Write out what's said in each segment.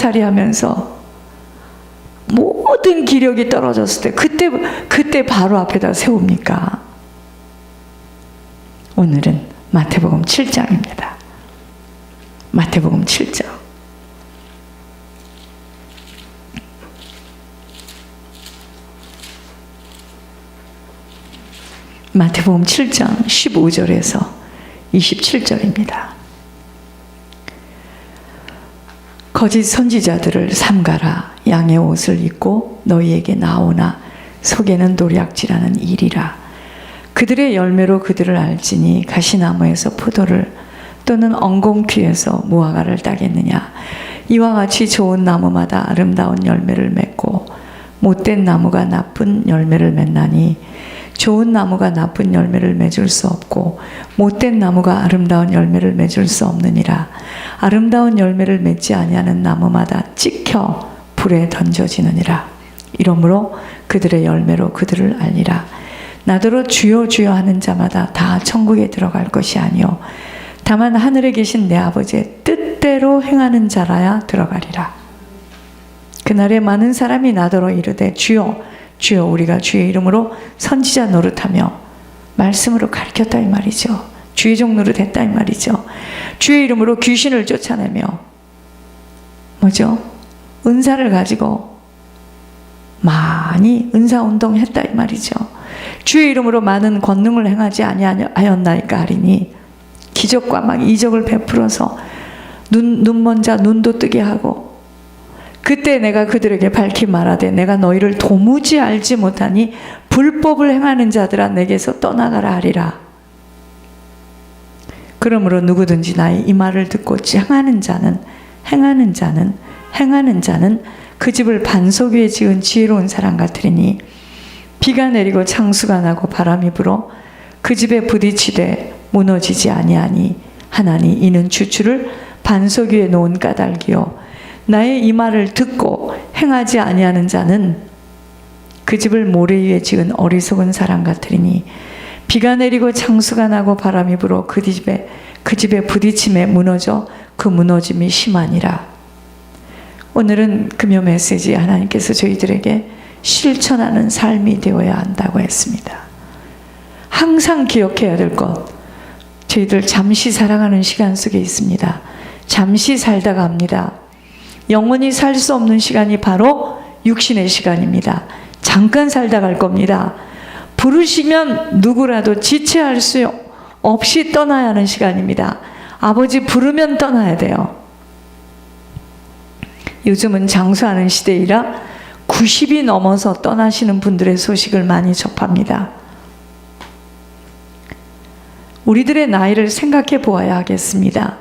알아차리하면서 모든 기력이 떨어졌을 때 그때 바로 앞에다 세웁니까? 오늘은 마태복음 7장입니다. 마태복음 7장. 마태복음 7장 15절에서 27절입니다. 거짓 선지자들을 삼가라. 양의 옷을 입고 너희에게 나오나 속에는 도략질하는 일이라. 그들의 열매로 그들을 알지니 가시나무에서 포도를 또는 엉겅퀴에서 무화과를 따겠느냐. 이와 같이 좋은 나무마다 아름다운 열매를 맺고 못된 나무가 나쁜 열매를 맺나니 좋은 나무가 나쁜 열매를 맺을 수 없고 못된 나무가 아름다운 열매를 맺을 수 없느니라. 아름다운 열매를 맺지 아니하는 나무마다 찍혀 불에 던져지느니라. 이러므로 그들의 열매로 그들을 알리라. 나더러 주여 주여 하는 자마다 다 천국에 들어갈 것이 아니요 다만 하늘에 계신 내 아버지의 뜻대로 행하는 자라야 들어가리라. 그날에 많은 사람이 나더러 이르되 주여 주여 우리가 주의 이름으로 선지자 노릇하며 말씀으로 가르쳤다 이 말이죠. 주의 종 노릇했다 이 말이죠. 주의 이름으로 귀신을 쫓아내며 뭐죠? 은사를 가지고 많이 은사운동했다 이 말이죠. 주의 이름으로 많은 권능을 행하지 아니하였나이까 하리니 기적과 막 이적을 베풀어서 눈먼 자 눈도 뜨게 하고 그때 내가 그들에게 밝히 말하되 내가 너희를 도무지 알지 못하니 불법을 행하는 자들아 내게서 떠나가라 하리라. 그러므로 누구든지 나의 이 말을 듣고 행하는 자는 그 집을 반석 위에 지은 지혜로운 사람 같으리니 비가 내리고 창수가 나고 바람이 불어 그 집에 부딪히되 무너지지 아니하니 하나니 이는 주추를 반석 위에 놓은 까닭이요 나의 이 말을 듣고 행하지 아니하는 자는 그 집을 모래 위에 지은 어리석은 사람 같으리니 비가 내리고 창수가 나고 바람이 불어 그 집에 부딪힘에 무너져 그 무너짐이 심하니라. 오늘은 금요 메시지 하나님께서 저희들에게 실천하는 삶이 되어야 한다고 했습니다. 항상 기억해야 될 것, 저희들 잠시 살아가는 시간 속에 있습니다. 잠시 살다 갑니다. 영원히 살 수 없는 시간이 바로 육신의 시간입니다. 잠깐 살다 갈 겁니다. 부르시면 누구라도 지체할 수 없이 떠나야 하는 시간입니다. 아버지 부르면 떠나야 돼요. 요즘은 장수하는 시대이라 90이 넘어서 떠나시는 분들의 소식을 많이 접합니다. 우리들의 나이를 생각해 보아야 하겠습니다.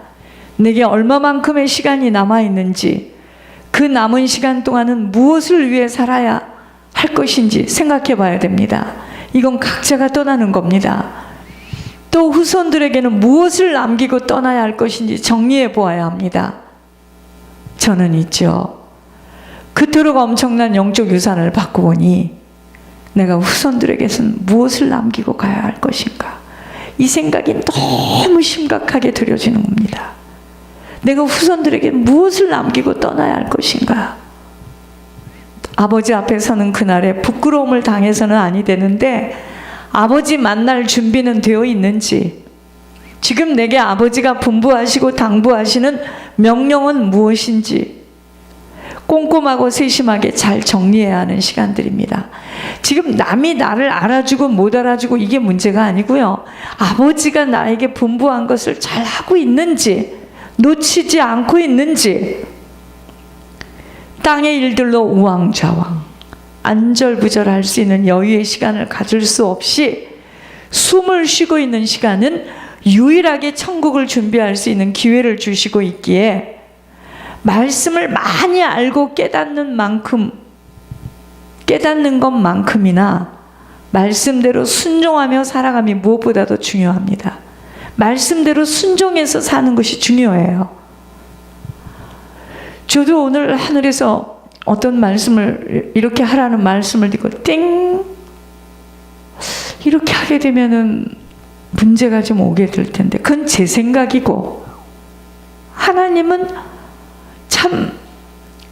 내게 얼마만큼의 시간이 남아있는지, 그 남은 시간 동안은 무엇을 위해 살아야 할 것인지 생각해 봐야 됩니다. 이건 각자가 떠나는 겁니다. 또 후손들에게는 무엇을 남기고 떠나야 할 것인지 정리해 보아야 합니다. 저는 있죠. 그토록 엄청난 영적 유산을 받고 보니 내가 후손들에게는 무엇을 남기고 가야 할 것인가, 이 생각이 너무 심각하게 들여지는 겁니다. 내가 후손들에게 무엇을 남기고 떠나야 할 것인가. 아버지 앞에서는 그날에 부끄러움을 당해서는 아니 되는데 아버지 만날 준비는 되어 있는지, 지금 내게 아버지가 분부하시고 당부하시는 명령은 무엇인지 꼼꼼하고 세심하게 잘 정리해야 하는 시간들입니다. 지금 남이 나를 알아주고 못 알아주고 이게 문제가 아니고요, 아버지가 나에게 분부한 것을 잘 하고 있는지, 놓치지 않고 있는지, 땅의 일들로 우왕좌왕 안절부절할 수 있는 여유의 시간을 가질 수 없이 숨을 쉬고 있는 시간은 유일하게 천국을 준비할 수 있는 기회를 주시고 있기에 말씀을 많이 알고 깨닫는 것만큼이나 말씀대로 순종하며 살아감이 무엇보다도 중요합니다. 말씀대로 순종해서 사는 것이 중요해요. 저도 오늘 하늘에서 어떤 말씀을 이렇게 하라는 말씀을 듣고 띵 이렇게 하게 되면은 문제가 좀 오게 될 텐데, 그건 제 생각이고 하나님은 참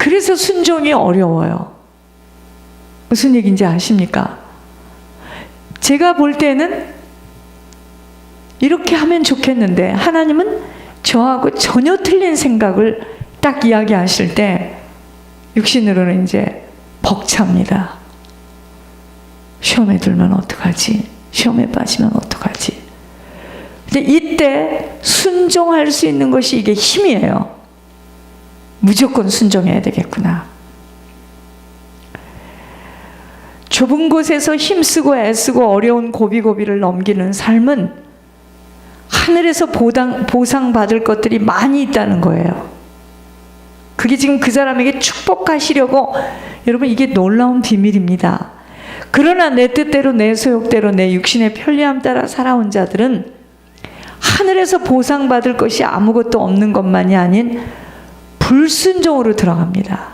그래서 순종이 어려워요. 무슨 얘기인지 아십니까? 제가 볼 때는 이렇게 하면 좋겠는데 하나님은 저하고 전혀 틀린 생각을 딱 이야기하실 때 육신으로는 이제 벅찹니다. 시험에 들면 어떡하지? 시험에 빠지면 어떡하지? 근데 이때 순종할 수 있는 것이 이게 힘이에요. 무조건 순종해야 되겠구나. 좁은 곳에서 힘쓰고 애쓰고 어려운 고비고비를 넘기는 삶은 하늘에서 보상받을 것들이 많이 있다는 거예요. 그게 지금 그 사람에게 축복하시려고, 여러분 이게 놀라운 비밀입니다. 그러나 내 뜻대로 내 소욕대로 내 육신의 편리함 따라 살아온 자들은 하늘에서 보상받을 것이 아무것도 없는 것만이 아닌 불순종으로 들어갑니다.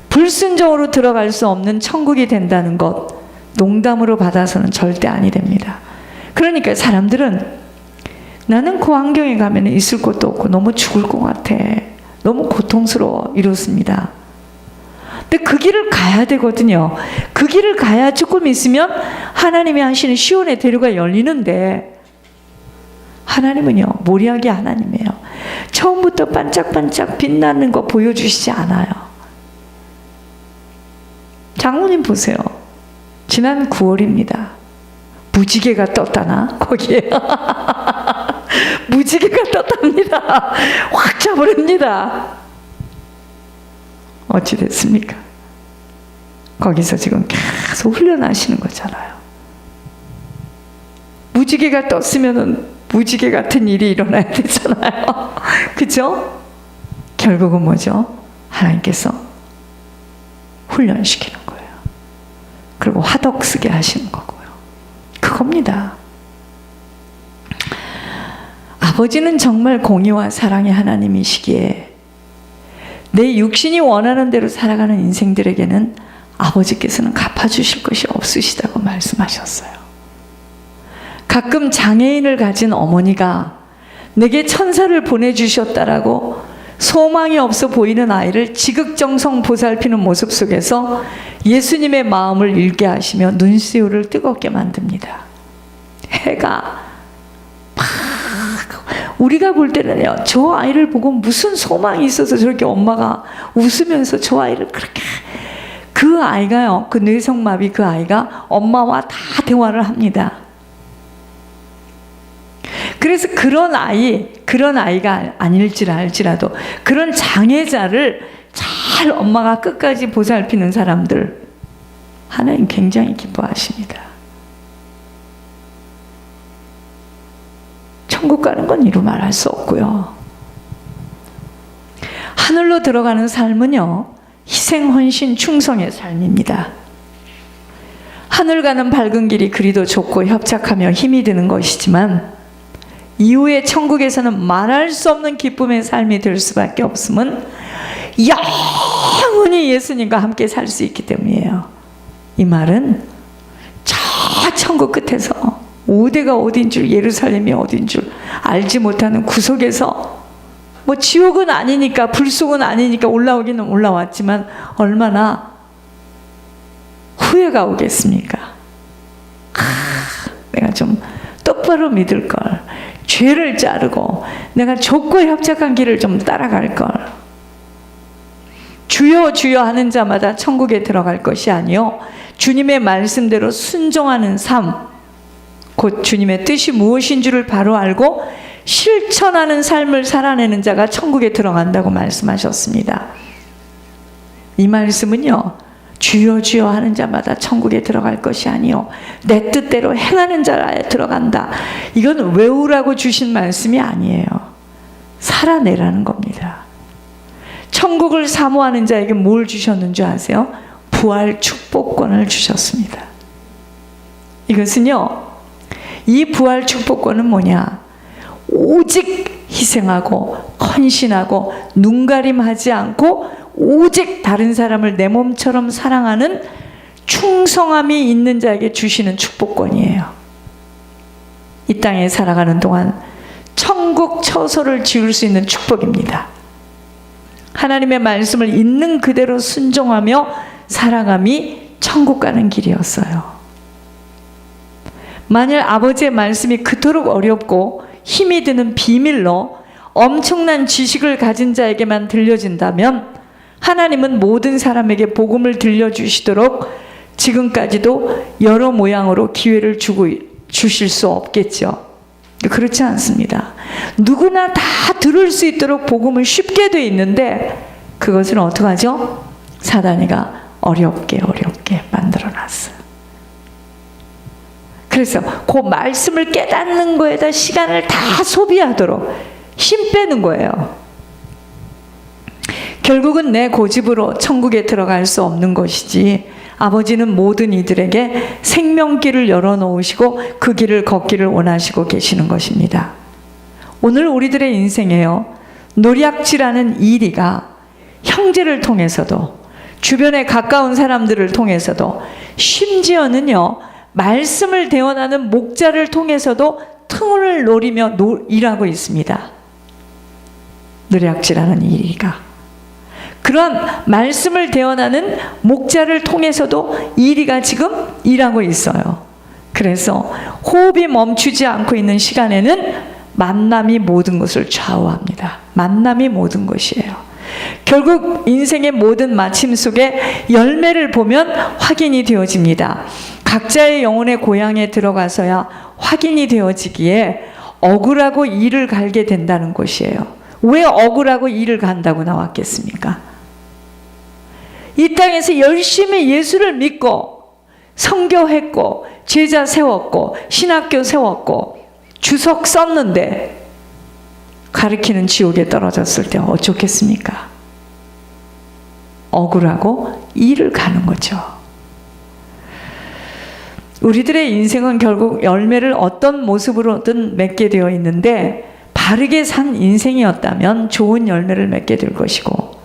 불순종으로 들어갈 수 없는 천국이 된다는 것, 농담으로 받아서는 절대 아니 됩니다. 그러니까 사람들은 나는 그 환경에 가면 있을 곳도 없고 너무 죽을 것 같아, 너무 고통스러워, 이렇습니다. 근데 그 길을 가야 되거든요. 그 길을 가야 조금 있으면 하나님이 하시는 시온의 대로가 열리는데, 하나님은요 모리아기 하나님이에요. 처음부터 반짝반짝 빛나는 거 보여주시지 않아요. 장모님 보세요. 지난 9월입니다. 무지개가 떴다나? 거기에 무지개가 떴답니다. 확 잡으렵니다. 어찌 됐습니까? 거기서 지금 계속 훈련하시는 거잖아요. 무지개가 떴으면은 무지개 같은 일이 일어나야 되잖아요. 그죠? 결국은 뭐죠? 하나님께서 훈련시키는 거예요. 그리고 화덕 쓰게 하시는 거고요. 그겁니다. 아버지는 정말 공의와 사랑의 하나님이시기에 내 육신이 원하는 대로 살아가는 인생들에게는 아버지께서는 갚아주실 것이 없으시다고 말씀하셨어요. 가끔 장애인을 가진 어머니가 내게 천사를 보내주셨다라고 소망이 없어 보이는 아이를 지극정성 보살피는 모습 속에서 예수님의 마음을 읽게 하시며 눈시울을 뜨겁게 만듭니다. 해가 막, 우리가 볼 때는요, 저 아이를 보고 무슨 소망이 있어서 저렇게 엄마가 웃으면서 저 아이를 그렇게, 그 아이가요, 그 뇌성마비 그 아이가 엄마와 다 대화를 합니다. 그래서 그런 아이가 아닐지라도 그런 장애자를 잘 엄마가 끝까지 보살피는 사람들, 하나님 굉장히 기뻐하십니다. 천국 가는 건 이루 말할 수 없고요. 하늘로 들어가는 삶은요, 희생, 헌신, 충성의 삶입니다. 하늘 가는 밝은 길이 그리도 좁고 협착하며 힘이 드는 것이지만 이후에 천국에서는 말할 수 없는 기쁨의 삶이 될 수밖에 없음은 영원히 예수님과 함께 살 수 있기 때문이에요. 이 말은 저 천국 끝에서 오대가 어딘 줄, 예루살렘이 어딘 줄 알지 못하는 구석에서, 뭐 지옥은 아니니까, 불속은 아니니까 올라오기는 올라왔지만 얼마나 후회가 오겠습니까? 내가 좀 똑바로 믿을 걸, 죄를 자르고 내가 좁고 협착한 길을 좀 따라갈 걸. 주여 주여 하는 자마다 천국에 들어갈 것이 아니요 주님의 말씀대로 순종하는 삶, 곧 주님의 뜻이 무엇인 줄을 바로 알고 실천하는 삶을 살아내는 자가 천국에 들어간다고 말씀하셨습니다. 이 말씀은요, 주여 주여 하는 자마다 천국에 들어갈 것이 아니요 내 뜻대로 행하는 자라에 들어간다. 이건 외우라고 주신 말씀이 아니에요. 살아내라는 겁니다. 천국을 사모하는 자에게 뭘 주셨는 줄 아세요? 부활 축복권을 주셨습니다. 이것은요, 이 부활 축복권은 뭐냐? 오직 희생하고 헌신하고 눈가림하지 않고 오직 다른 사람을 내 몸처럼 사랑하는 충성함이 있는 자에게 주시는 축복권이에요. 이 땅에 살아가는 동안 천국 처소를 지을 수 있는 축복입니다. 하나님의 말씀을 있는 그대로 순종하며 살아감이 천국 가는 길이었어요. 만일 아버지의 말씀이 그토록 어렵고 힘이 드는 비밀로 엄청난 지식을 가진 자에게만 들려진다면 하나님은 모든 사람에게 복음을 들려주시도록 지금까지도 여러 모양으로 기회를 주실 수 없겠죠. 그렇지 않습니다. 누구나 다 들을 수 있도록 복음은 쉽게 돼 있는데 그것을 어떻게 하죠? 사단이가 어렵게 만들어놨어요. 그래서 그 말씀을 깨닫는 거에다 시간을 다 소비하도록 힘 빼는 거예요. 결국은 내 고집으로 천국에 들어갈 수 없는 것이지 아버지는 모든 이들에게 생명길을 열어놓으시고 그 길을 걷기를 원하시고 계시는 것입니다. 오늘 우리들의 인생에요, 노략질하는 이리가 형제를 통해서도 주변에 가까운 사람들을 통해서도 심지어는요 말씀을 대원하는 목자를 통해서도 틈을 노리며 일하고 있습니다. 노략질하는 이리가 그런 말씀을 대언하는 목자를 통해서도 이리가 지금 일하고 있어요. 그래서 호흡이 멈추지 않고 있는 시간에는 만남이 모든 것을 좌우합니다. 만남이 모든 것이에요. 결국 인생의 모든 마침 속에 열매를 보면 확인이 되어집니다. 각자의 영혼의 고향에 들어가서야 확인이 되어지기에 억울하고 이를 갈게 된다는 것이에요. 왜 억울하고 이를 간다고 나왔겠습니까? 이 땅에서 열심히 예수를 믿고 선교했고 제자 세웠고 신학교 세웠고 주석 썼는데 가르치는 지옥에 떨어졌을 때 어쩌겠습니까? 억울하고 이를 가는 거죠. 우리들의 인생은 결국 열매를 어떤 모습으로든 맺게 되어 있는데 바르게 산 인생이었다면 좋은 열매를 맺게 될 것이고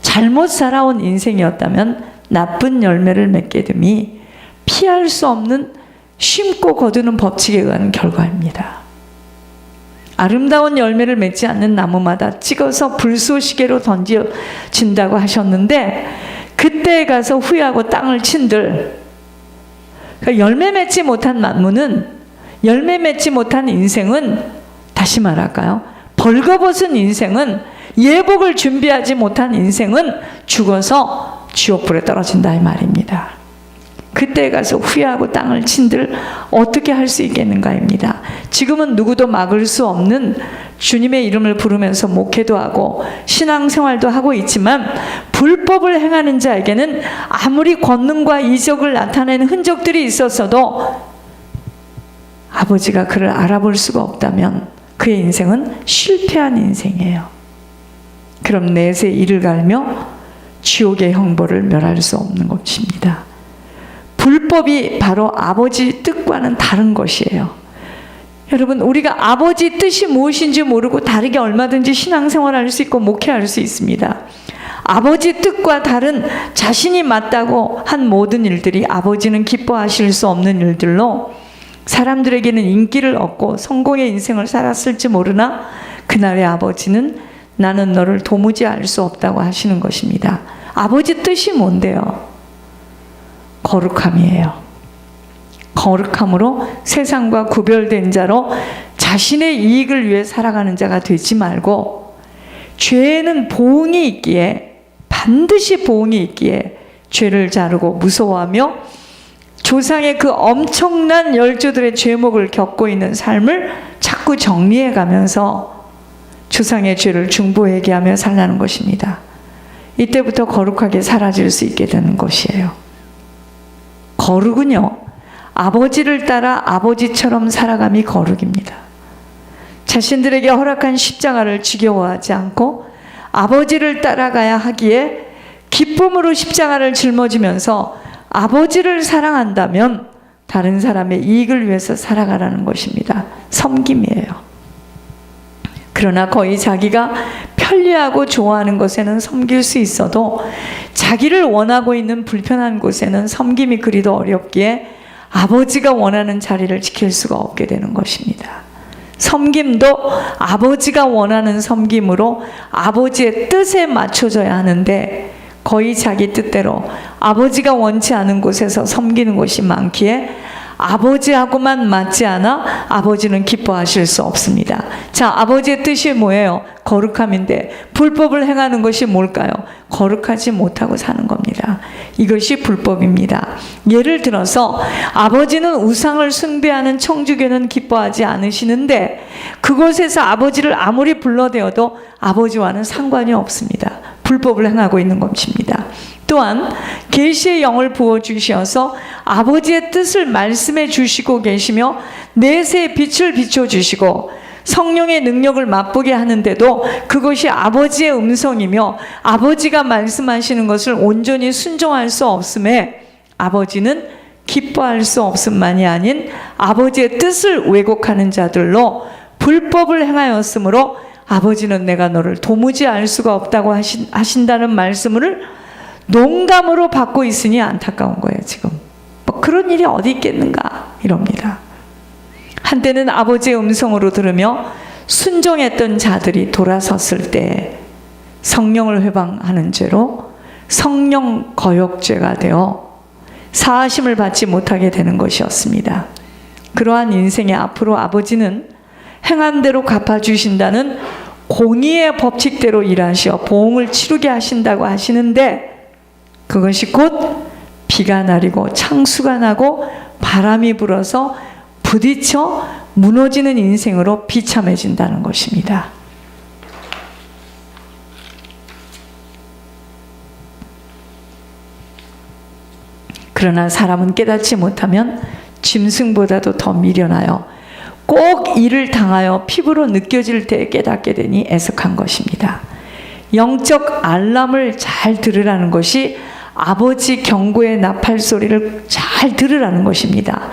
잘못 살아온 인생이었다면 나쁜 열매를 맺게 됨이 피할 수 없는 심고 거두는 법칙에 의한 결과입니다. 아름다운 열매를 맺지 않는 나무마다 찍어서 불쏘시개로 던져진다고 하셨는데 그때에 가서 후회하고 땅을 친들, 그러니까 열매 맺지 못한 나무는, 열매 맺지 못한 인생은, 다시 말할까요? 벌거벗은 인생은, 예복을 준비하지 못한 인생은 죽어서 지옥불에 떨어진다 이 말입니다. 그때에 가서 후회하고 땅을 친들 어떻게 할 수 있겠는가입니다. 지금은 누구도 막을 수 없는 주님의 이름을 부르면서 목회도 하고 신앙생활도 하고 있지만 불법을 행하는 자에게는 아무리 권능과 이적을 나타내는 흔적들이 있었어도 아버지가 그를 알아볼 수가 없다면 그의 인생은 실패한 인생이에요. 그럼 내세 이를 갈며 지옥의 형벌을 멸할 수 없는 것입니다. 불법이 바로 아버지 뜻과는 다른 것이에요. 여러분, 우리가 아버지 뜻이 무엇인지 모르고 다르게 얼마든지 신앙생활할 수 있고 목회할 수 있습니다. 아버지 뜻과 다른 자신이 맞다고 한 모든 일들이 아버지는 기뻐하실 수 없는 일들로 사람들에게는 인기를 얻고 성공의 인생을 살았을지 모르나 그날의 아버지는 나는 너를 도무지 알 수 없다고 하시는 것입니다. 아버지 뜻이 뭔데요? 거룩함이에요. 거룩함으로 세상과 구별된 자로 자신의 이익을 위해 살아가는 자가 되지 말고 죄에는 보응이 있기에, 반드시 보응이 있기에 죄를 자르고 무서워하며 조상의 그 엄청난 열조들의 죄목을 겪고 있는 삶을 자꾸 정리해 가면서 조상의 죄를 중보회개하며 살라는 것입니다. 이때부터 거룩하게 사라질 수 있게 되는 것이에요. 거룩은요, 아버지를 따라 아버지처럼 살아감이 거룩입니다. 자신들에게 허락한 십자가를 지겨워하지 않고 아버지를 따라가야 하기에 기쁨으로 십자가를 짊어지면서 아버지를 사랑한다면 다른 사람의 이익을 위해서 살아가라는 것입니다. 섬김이에요. 그러나 거의 자기가 편리하고 좋아하는 곳에는 섬길 수 있어도 자기를 원하고 있는 불편한 곳에는 섬김이 그리도 어렵기에 아버지가 원하는 자리를 지킬 수가 없게 되는 것입니다. 섬김도 아버지가 원하는 섬김으로 아버지의 뜻에 맞춰져야 하는데 거의 자기 뜻대로 아버지가 원치 않은 곳에서 섬기는 곳이 많기에 아버지하고만 맞지 않아 아버지는 기뻐하실 수 없습니다. 자, 아버지의 뜻이 뭐예요? 거룩함인데 불법을 행하는 것이 뭘까요? 거룩하지 못하고 사는 겁니다. 이것이 불법입니다. 예를 들어서 아버지는 우상을 숭배하는 청주교는 기뻐하지 않으시는데 그곳에서 아버지를 아무리 불러대어도 아버지와는 상관이 없습니다. 불법을 행하고 있는 것입니다. 또한 계시의 영을 부어주셔서 아버지의 뜻을 말씀해 주시고 계시며 내세의 빛을 비춰주시고 성령의 능력을 맛보게 하는데도 그것이 아버지의 음성이며 아버지가 말씀하시는 것을 온전히 순종할 수 없음에 아버지는 기뻐할 수 없음만이 아닌 아버지의 뜻을 왜곡하는 자들로 불법을 행하였으므로 아버지는 내가 너를 도무지 알 수가 없다고 하신다는 말씀을 농담으로 받고 있으니 안타까운 거예요. 지금 뭐 그런 일이 어디 있겠는가 이럽니다. 한때는 아버지의 음성으로 들으며 순종했던 자들이 돌아섰을 때 성령을 회방하는 죄로 성령 거역죄가 되어 사하심을 받지 못하게 되는 것이었습니다. 그러한 인생의 앞으로 아버지는 행한 대로 갚아주신다는 공의의 법칙대로 일하시어 보응을 치르게 하신다고 하시는데 그것이 곧 비가 내리고 창수가 나고 바람이 불어서 부딪혀 무너지는 인생으로 비참해진다는 것입니다. 그러나 사람은 깨닫지 못하면 짐승보다도 더 미련하여 꼭 이를 당하여 피부로 느껴질 때 깨닫게 되니 애석한 것입니다. 영적 알람을 잘 들으라는 것이 아버지 경고의 나팔 소리를 잘 들으라는 것입니다.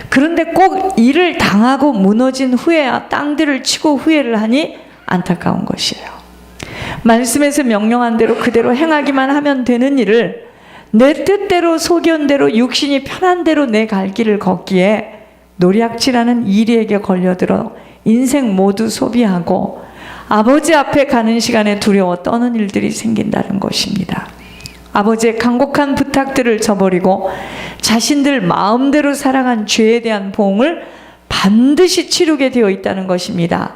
그런데 꼭 이를 당하고 무너진 후에야 땅들을 치고 후회를 하니 안타까운 것이에요. 말씀에서 명령한 대로 그대로 행하기만 하면 되는 일을 내 뜻대로 소견대로 육신이 편한 대로 내 갈 길을 걷기에 노략질하는 이리에게 걸려들어 인생 모두 소비하고 아버지 앞에 가는 시간에 두려워 떠는 일들이 생긴다는 것입니다. 아버지의 간곡한 부탁들을 저버리고 자신들 마음대로 살아간 죄에 대한 보응을 반드시 치르게 되어 있다는 것입니다.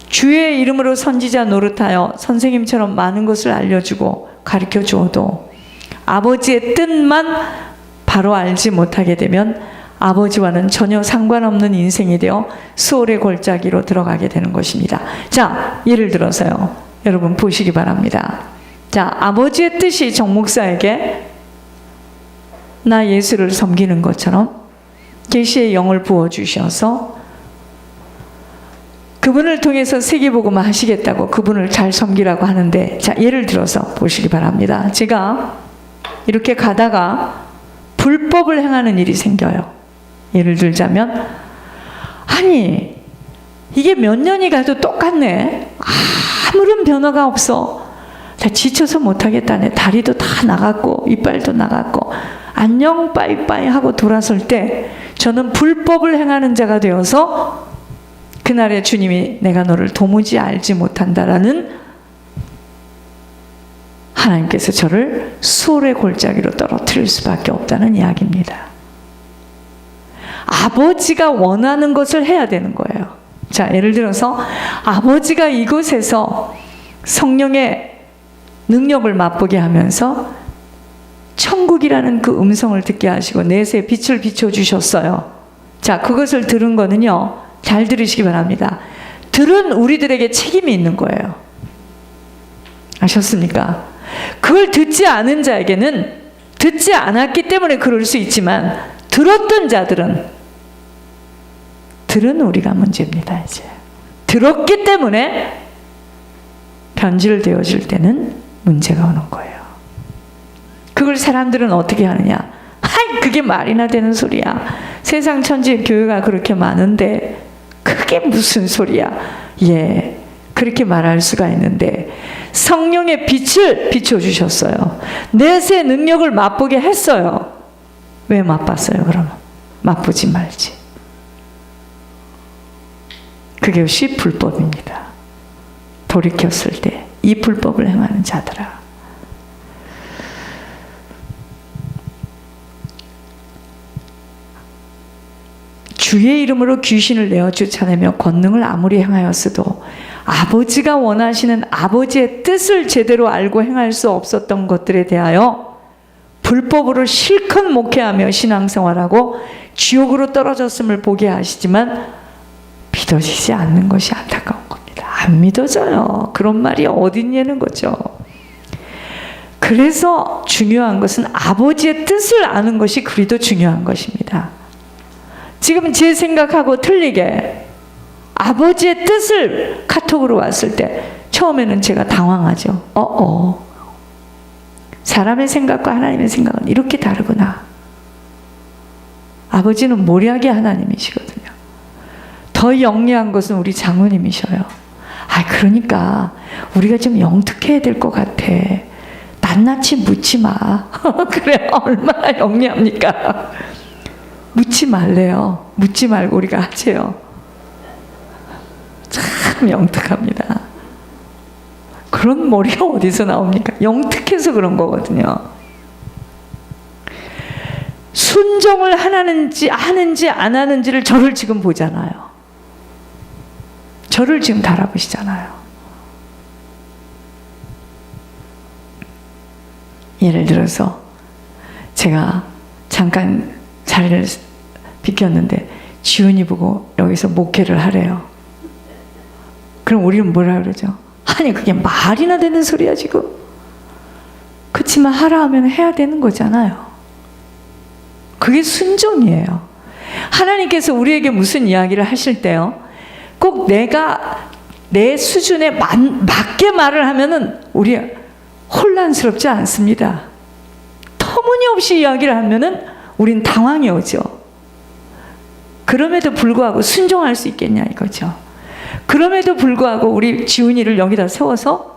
주의 이름으로 선지자 노릇하여 선생님처럼 많은 것을 알려주고 가르쳐 주어도 아버지의 뜻만 바로 알지 못하게 되면 아버지와는 전혀 상관없는 인생이 되어 수월의 골짜기로 들어가게 되는 것입니다. 자, 예를 들어서요. 여러분 보시기 바랍니다. 자, 아버지의 뜻이 정 목사에게 나 예수를 섬기는 것처럼 계시의 영을 부어주셔서 그분을 통해서 세계복음을 하시겠다고 그분을 잘 섬기라고 하는데, 자, 예를 들어서 보시기 바랍니다. 제가 이렇게 가다가 불법을 행하는 일이 생겨요. 예를 들자면, 아니 이게 몇 년이 가도 똑같네. 아무런 변화가 없어. 다 지쳐서 못하겠다네. 다리도 다 나갔고 이빨도 나갔고 안녕 빠이빠이 하고 돌아설 때 저는 불법을 행하는 자가 되어서 그날에 주님이 내가 너를 도무지 알지 못한다라는 하나님께서 저를 수월의 골짜기로 떨어뜨릴 수밖에 없다는 이야기입니다. 아버지가 원하는 것을 해야 되는 거예요. 자, 예를 들어서 아버지가 이곳에서 성령의 능력을 맛보게 하면서 천국이라는 그 음성을 듣게 하시고 내세에 빛을 비춰주셨어요. 자, 그것을 들은 거는요, 잘 들으시기 바랍니다. 들은 우리들에게 책임이 있는 거예요. 아셨습니까? 그걸 듣지 않은 자에게는 듣지 않았기 때문에 그럴 수 있지만 들었던 자들은 들은 우리가 문제입니다. 이제 들었기 때문에 변질되어질 때는 문제가 오는 거예요. 그걸 사람들은 어떻게 하느냐? 아이, 그게 말이나 되는 소리야. 세상 천지 교회가 그렇게 많은데 그게 무슨 소리야? 예, 그렇게 말할 수가 있는데 성령의 빛을 비춰주셨어요. 내세 능력을 맛보게 했어요. 왜 맛봤어요? 그러면 맛보지 말지. 그것이 불법입니다. 돌이켰을 때 이 불법을 행하는 자들아. 주의 이름으로 귀신을 내어 쫓아내며 권능을 아무리 행하였어도 아버지가 원하시는 아버지의 뜻을 제대로 알고 행할 수 없었던 것들에 대하여 불법으로 실컷 목회하며 신앙생활하고 지옥으로 떨어졌음을 보게 하시지만 믿어지지 않는 것이 안타까운 겁니다. 안 믿어져요. 그런 말이 어딨냐는 거죠. 그래서 중요한 것은 아버지의 뜻을 아는 것이 그리도 중요한 것입니다. 지금 제 생각하고 틀리게 아버지의 뜻을 카톡으로 왔을 때 처음에는 제가 당황하죠. 사람의 생각과 하나님의 생각은 이렇게 다르구나. 아버지는 모략의 하나님이시거든요. 더 영리한 것은 우리 장로님이셔요. 그러니까 우리가 좀 영특해야 될 것 같아. 낱낱이 묻지 마. 그래, 얼마나 영리합니까? 묻지 말래요. 묻지 말고 우리가 하세요. 참 영특합니다. 그런 머리가 어디서 나옵니까? 영특해서 그런 거거든요. 순종을 하는지 안 하는지를 저를 지금 보잖아요. 저를 지금 달아보시잖아요. 예를 들어서 제가 잠깐 자리를 비켰는데 지훈이 보고 여기서 목회를 하래요. 그럼 우리는 뭐라 그러죠? 아니 그게 말이나 되는 소리야 지금. 그렇지만 하라 하면 해야 되는 거잖아요. 그게 순종이에요. 하나님께서 우리에게 무슨 이야기를 하실 때요, 꼭 내가 내 수준에 맞게 말을 하면은 우리 혼란스럽지 않습니다. 터무니없이 이야기를 하면은 우린 당황이 오죠. 그럼에도 불구하고 순종할 수 있겠냐 이거죠. 그럼에도 불구하고 우리 지훈이를 여기다 세워서